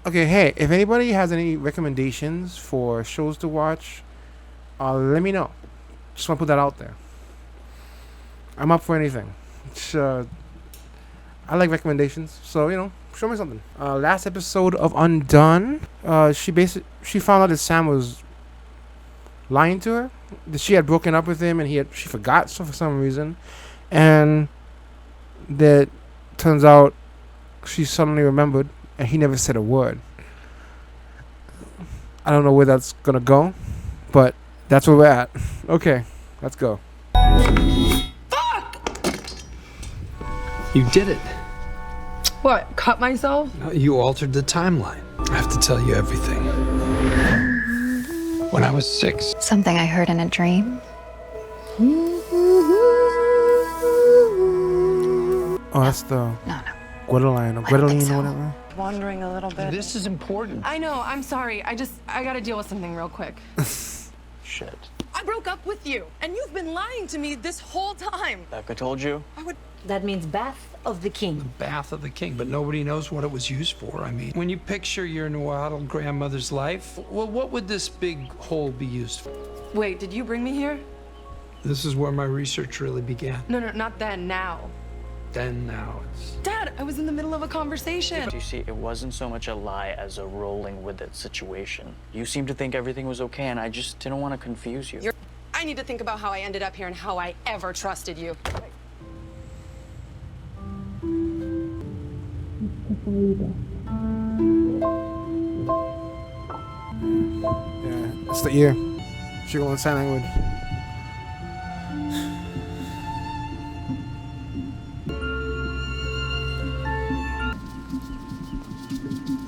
Okay, hey, if anybody has any recommendations for shows to watch, let me know. Just want to put that out there. I'm up for anything. It's, I like recommendations, so show me something. Last episode of Undone, she found out that Sam was lying to her. That she had broken up with him, and she forgot for some reason, and that turns out she suddenly remembered, and he never said a word. I don't know where that's gonna go, but that's where we're at. Okay, let's go. You did it. What, cut myself? You altered the timeline. I have to tell you everything. When I was 6, Something I heard in a dream. Oh, that's the No. Gwendoline or Gwendoline or whatever. Wandering a little bit. this is important. I know, I'm sorry. I gotta deal with something real quick. Shit. I broke up with you, and you've been lying to me this whole time. Becca told you? That means Bath of the King. Bath of the King, but nobody knows what it was used for. I mean, when you picture your Nahuatl grandmother's life, well, what would this big hole be used for? Wait, did you bring me here? This is where my research really began. No, not then, now. Then now it's... Dad, I was in the middle of a conversation. You see, it wasn't so much a lie as a rolling with it situation. You seemed to think everything was okay, and I just didn't want to confuse you. I need to think about how I ended up here and how I ever trusted you. Yeah, it's the ear. She going sign language.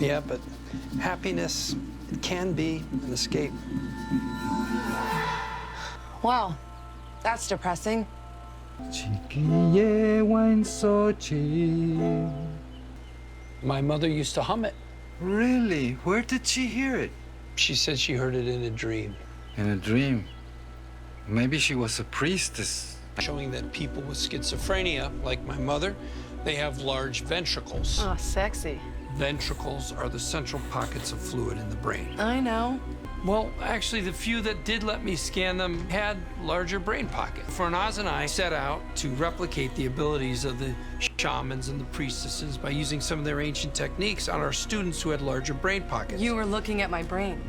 Yeah, but happiness, it can be an escape. Wow, that's depressing. My mother used to hum it. Really? Where did she hear it? She said she heard it in a dream, In a dream. Maybe she was a priestess. showing that people with schizophrenia, like my mother, they have large ventricles. Oh, sexy. Ventricles are the central pockets of fluid in the brain. I know. Well, actually, the few that did let me scan them had larger brain pockets. Farnaz and I set out to replicate the abilities of the shamans and the priestesses by using some of their ancient techniques on our students who had larger brain pockets. You were looking at my brain.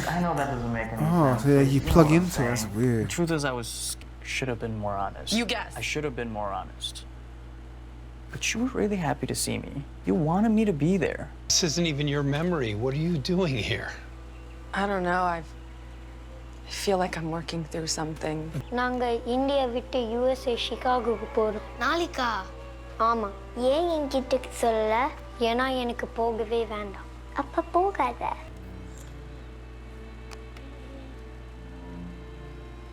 I know that doesn't make any Oh, sense. so yeah, but you know plug what I'm into it. That's saying. weird. The truth is, should have been more honest. You guessed. I should have been more honest. But you were really happy to see me. You wanted me to be there. This isn't even your memory. What are you doing here? I don't know. I feel like I'm working through something. நாங்க India விட்டு USA சிகாகோக்கு போறோம். நாளைக்கா? ஆமா. ஏன் என்கிட்ட சொல்லல? ஏன்னா எனக்கு போகவே வேண்டாம். அப்ப போகாத.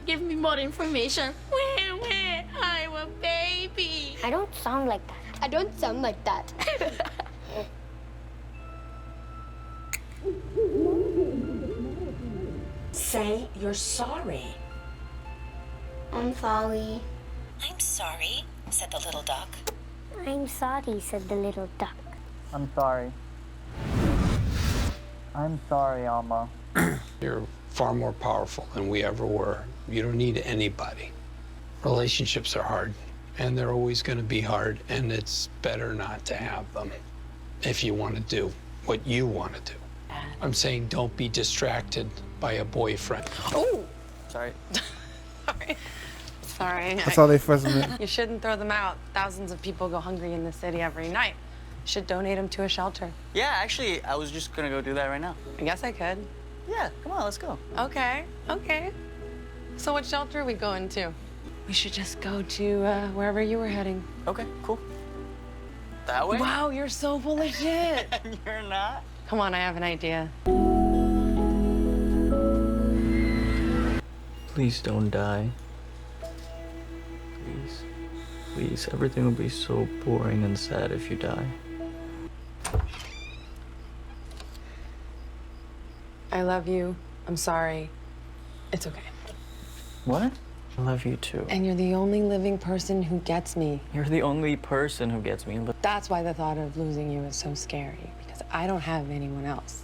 Give me more information. Where? I'm a baby. I don't sound like that. I don't sound like that. Say you're sorry. I'm sorry. I'm sorry, said the little duck. I'm sorry, said the little duck. I'm sorry. I'm sorry, Alma. You're far more powerful than we ever were. You don't need anybody. Relationships are hard, and they're always going to be hard, and it's better not to have them if you want to do what you want to do. I'm saying don't be distracted by a boyfriend. Oh! Sorry. Sorry. That's how they first met. You shouldn't throw them out. Thousands of people go hungry in the city every night. You should donate them to a shelter. Yeah, actually, I was just gonna go do that right now. I guess I could. Yeah, come on, let's go. Okay. So what shelter are we going to? We should just go to wherever you were heading. Okay, cool. That way? Wow, you're so full of shit. You're not? Come on, I have an idea. Please don't die. Please. Please, everything will be so boring and sad if you die. I love you. I'm sorry. It's okay. What? I love you too. And you're the only living person who gets me. You're the only person who gets me. That's why the thought of losing you is so scary, because I don't have anyone else.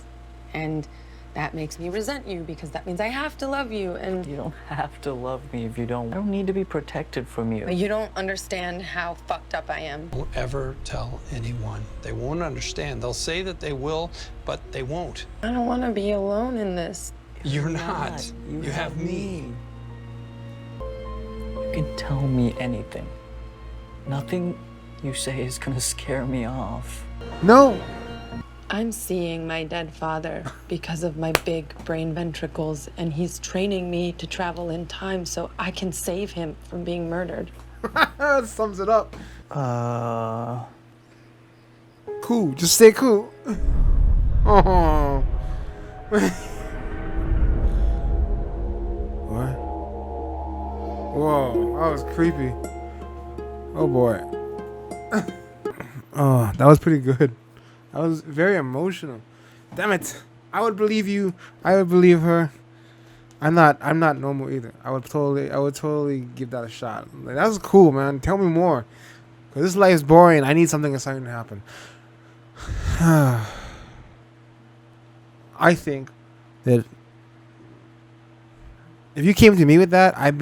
And that makes me resent you, because that means I have to love you, and You don't have to love me if you don't. I don't need to be protected from you. but you don't understand how fucked up I am. Don't ever tell anyone. They won't understand. They'll say that they will, but they won't. I don't want to be alone in this. You're not. You have me. You can tell me anything. Nothing you say is gonna scare me off. No. I'm seeing my dead father because of my big brain ventricles, and he's training me to travel in time so I can save him from being murdered. That sums it up. Cool. Just stay cool. Oh. What? Whoa, that was creepy. Oh boy. Oh, that was pretty good. That was very emotional. Damn it. I would believe you. I would believe her. I'm not normal either. I would totally give that a shot. Like, that was cool, man. Tell me more. Cause this life's boring. I need something exciting to happen. I think that if you came to me with that, I would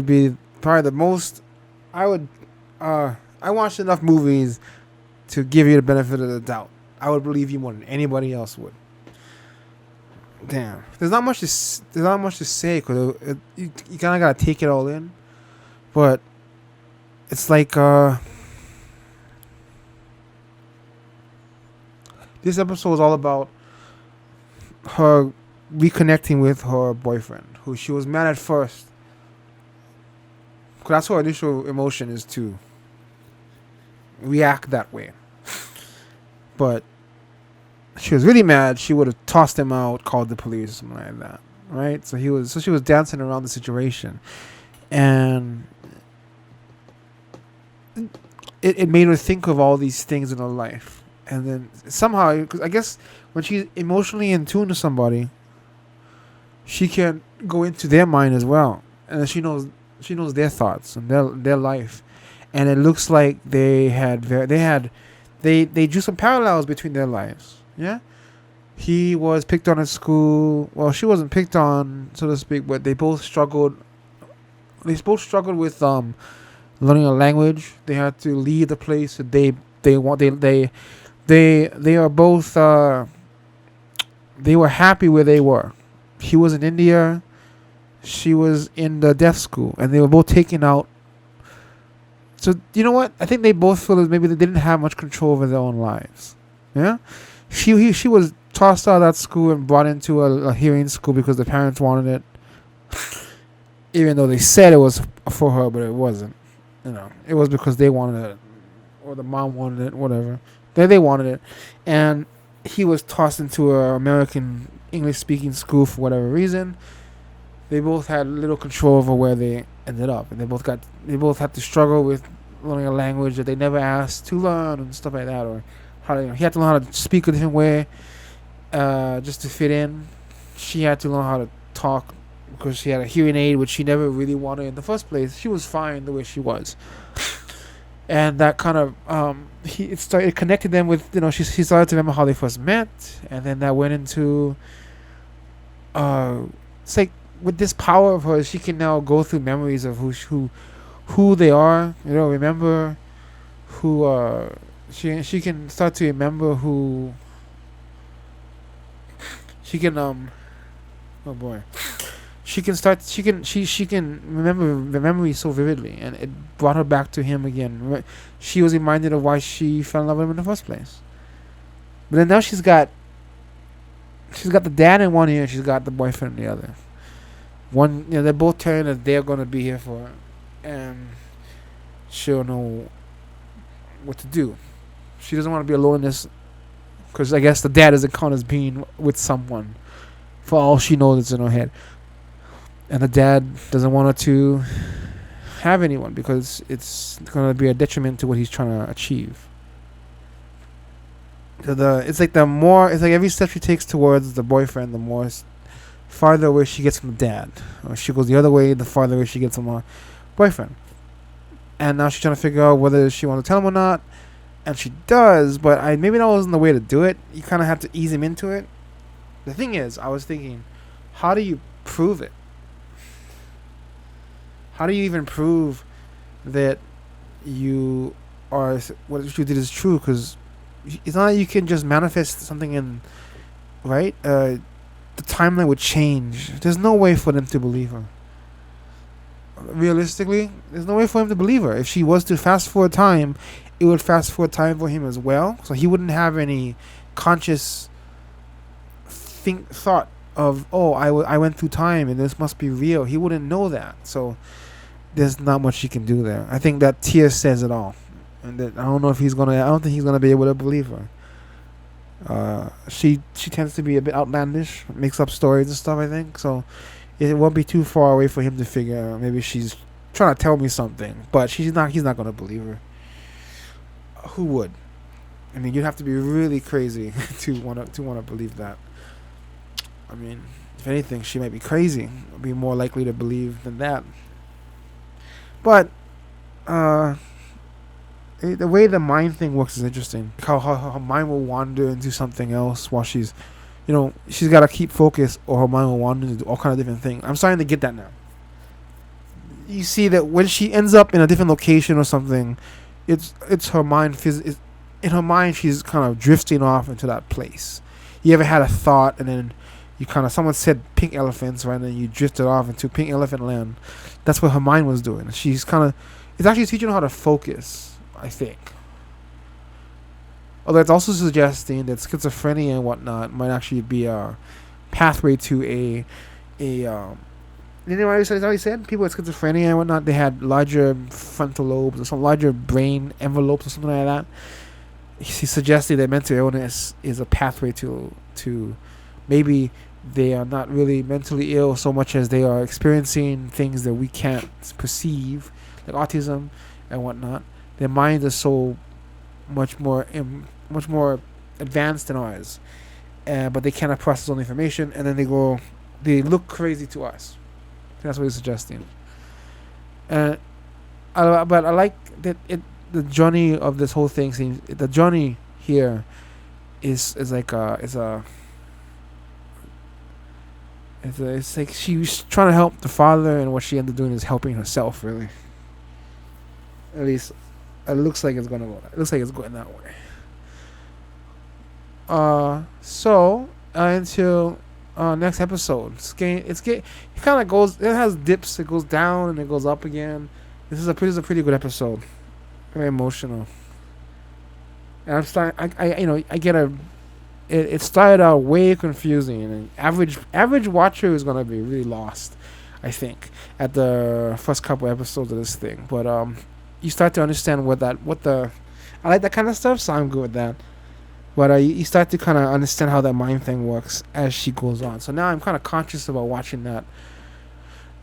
be probably the most. I watched enough movies to give you the benefit of the doubt. I would believe you more than anybody else would. Damn, there's not much to say because you kind of gotta take it all in. But it's like this episode is all about her reconnecting with her boyfriend, who she was mad at first. Cause that's her initial emotion is to react that way. But she was really mad. She would have tossed him out, called the police, something like that, right? So she was dancing around the situation, and it made her think of all these things in her life, and then somehow, cause I guess when she's emotionally in tune to somebody, she can go into their mind as well, and she knows their thoughts and their life, and it looks like they drew some parallels between their lives. Yeah, he was picked on at school. Well, she wasn't picked on, so to speak, but they both struggled. They both struggled with learning a language. They had to leave the place that they are both. They were happy where they were. He was in India. She was in the deaf school, and they were both taken out. So you know what? I think they both feel that maybe they didn't have much control over their own lives. Yeah. She was tossed out of that school and brought into a hearing school because the parents wanted it. Even though they said it was for her, but it wasn't. You know, it was because they wanted it, or the mom wanted it, whatever. They wanted it, and he was tossed into an American English-speaking school for whatever reason. They both had little control over where they ended up, and they both had to struggle with learning a language that they never asked to learn and stuff like that, or he had to learn how to speak a different way, just to fit in. She had to learn how to talk because she had a hearing aid, which she never really wanted in the first place. She was fine the way she was, and that kind of it connected them with, you know, she started to remember how they first met, and then that went into it's like with this power of hers, she can now go through memories of who they are. You know, remember who she can start to remember who she can oh boy she can remember the memory so vividly, and it brought her back to him again. She was reminded of why she fell in love with him in the first place. But then now she's got the dad in one ear, and she's got the boyfriend in the other. One, you know, they're both telling that they're gonna be here for her, and she'll know what to do. She doesn't want to be alone in this, because I guess the dad doesn't count as being with someone, for all she knows it's in her head. And the dad doesn't want her to have anyone because it's gonna be a detriment to what he's trying to achieve. So it's like every step she takes towards the boyfriend, the more farther away she gets from the dad. Or she goes the other way, the farther away she gets from her boyfriend. And now she's trying to figure out whether she wants to tell him or not. And she does, but maybe that wasn't the way to do it. You kind of have to ease him into it. The thing is, I was thinking, how do you prove it? How do you even prove that what you did is true? Because it's not like you can just manifest something in, right? The timeline would change. There's no way for them to believe her. Realistically, there's no way for him to believe her. If she was to fast forward time, it would fast forward time for him as well. So he wouldn't have any conscious thought of, oh, I went through time and this must be real. He wouldn't know that. So there's not much he can do there. I think that tear says it all. And that I don't think he's gonna be able to believe her. She tends to be a bit outlandish, makes up stories and stuff, I think. So it won't be too far away for him to figure out maybe she's trying to tell me something, but he's not gonna believe her. Who would? I mean, you'd have to be really crazy to wanna believe that. I mean, if anything, she might be crazy. Be more likely to believe than that. But the way the mind thing works is interesting. How her mind will wander into something else while she's got to keep focus, or her mind will wander into all kind of different things. I'm starting to get that now. You see that when she ends up in a different location or something, it's her mind. In her mind, she's kind of drifting off into that place. You ever had a thought and then someone said pink elephants, right? And then you drifted off into pink elephant land. That's what her mind was doing. It's actually teaching her how to focus, I think. Although it's also suggesting that schizophrenia and whatnot might actually be a pathway to a you know what he said? People with schizophrenia and whatnot, they had larger frontal lobes or some larger brain envelopes or something like that. He suggested that mental illness is a pathway to maybe they are not really mentally ill so much as they are experiencing things that we can't perceive, like autism and whatnot. Their minds are so much more advanced than ours, but they cannot process all the information, and then they look crazy to us. That's what he's suggesting. But I like that the journey of this whole thing seems, the journey here is like it's like she's trying to help the father, and what she ended up doing is helping herself, really. At least it looks like it's gonna go. It looks like it's going that way. Until next episode, it kind of goes. It has dips. It goes down and it goes up again. This is a pretty good episode. Very emotional. And I'm starting. I get a. It started out way confusing, and average watcher is gonna be really lost, I think, at the first couple episodes of this thing. But you start to understand I like that kind of stuff, so I'm good with that. But you start to kind of understand how that mind thing works as she goes on. So now I'm kind of conscious about watching that,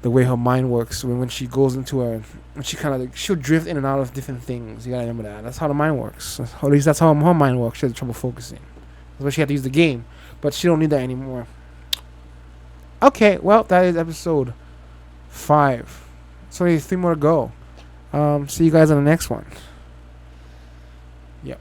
the way her mind works when she goes into she'll drift in and out of different things. You gotta remember that. That's how the mind works. Or at least that's how her mind works. She has trouble focusing. That's why she had to use the game. But she don't need that anymore. Okay, well, that is episode 5. So 3 more to go. See you guys on the next one. Yep.